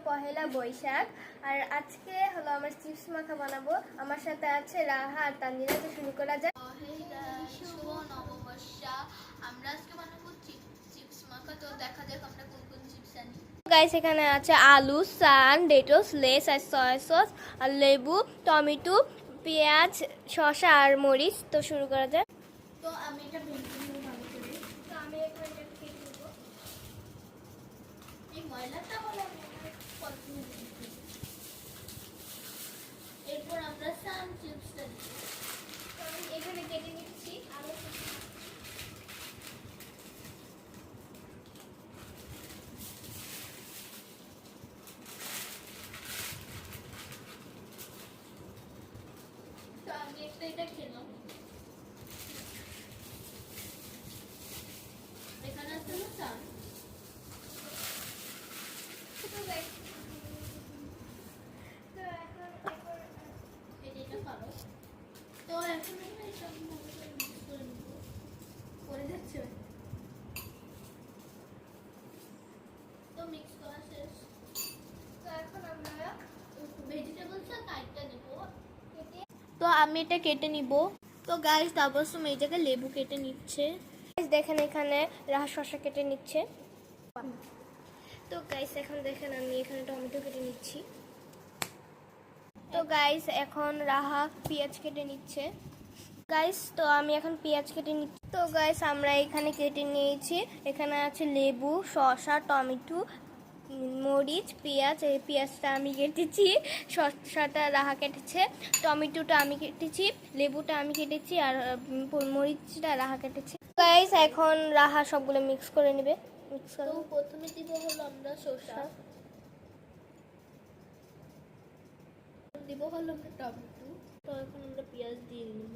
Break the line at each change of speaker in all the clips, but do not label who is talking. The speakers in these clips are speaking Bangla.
পহেলা বৈশাখ আর আজকে হলো আমার চিপস মাখা বানাবো। আমার সাথে আছে রাহা আর তানজিনা। তো শুরু করা যাক।
শুভ নববর্ষা। আমরা আজকে বানাবো চিপস মাখা। তো দেখা যাক আমরা কোন কোন চিপস আনি।
গাইস এখানে আছে আলু, সান, ডেটোস, লেস আর সয়া সস আর লেবু, টমেটো, পেঁয়াজ, শসা আর মরিচ। তো শুরু করা যাক।
তো আমি এটা ভেঙে নিব ভালো করে।
তো আমি এখানে এটা কেটে নেব।
এই ময়লাটা হলো পলিথিনে দিয়ে দিই। এরপর আমরা সান চিপসটা দিব।
তো আমি এখানে কেটে নিচ্ছি আলু।
তো আমি এটা খেলাম। এখানে আছে না সান। এটা ভালো। তো এখন আমরা এটা ভালো করে মিক্স করে নিব। করে যাচ্ছে। তো মিক্স করা শেষ।
তো এখন আমরা
ভেজিটেবলসটা কাটতে নিব।
কেটে
তো আমি এটা কেটে নিব। তো গাইস তাবসুম এই জায়গায় লেবু কেটে নিচ্ছে।
গাইস দেখেন এখানে রাহা শসা কেটে নিচ্ছে। তো গাইস এখন দেখেন আমি এখানে টমেটো কেটে নিচ্ছি। তো গাইস এখন রাহা পেঁয়াজ কেটে নিচ্ছে। গাইস তো আমি এখন পেঁয়াজ কেটে নিচ্ছি। তো গাইস আমরা এখানে কেটে নিয়েছি। এখানে আছে লেবু, শসা, টমেটো, মরিচ, পেঁয়াজ। এই পেঁয়াজটা আমি কেটেছি, শসাটা রাহা কেটেছে, টমেটোটা আমি কেটেছি, লেবুটা আমি কেটেছি আর মরিচটা রাহা কেটেছি। গাইস এখন রাহা সবগুলো মিক্স করে নেবে। মিক্স
তো
করে
প্রথমে দিব হলো আমরা শসা, দিব হলো আমরা টমেটো। তো এখন আমরা পেঁয়াজ দিয়ে নেব।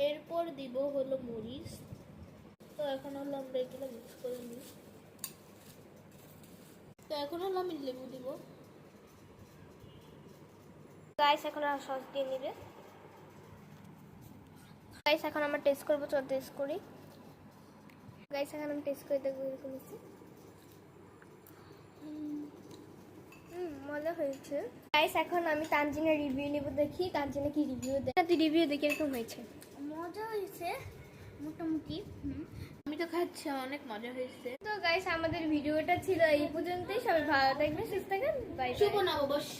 এরপর দিব হলো মরিচ। তো এখন হলো আমরা এগুলো মিক্স করে নিই। তো এখন হলো আমি লেবু দিব।
গাইস এখন আর সস দিয়ে নেবে। গাইস এখন আমরা টেস্ট করবো। তো টেস্ট করি। গাইস এখন আমি টেস্ট করে দেখবো এরকম হচ্ছে। মজা হয়েছে। গাইস এখন আমি তানজিনের রিভিউ নেব, দেখি তানজিনা কি রিভিউ দেয়। তুই রিভিউ দেখি এরকম হয়েছে।
মজা হয়েছে মোটামুটি। আমি তো খাচ্ছি, অনেক মজা হয়েছে।
তো গাইস আমাদের ভিডিওটা ছিল এই পর্যন্তই। সবাই ভালো থাকবেন, সুস্থ থাকবেন। বাই।
শুভ নববর্ষ।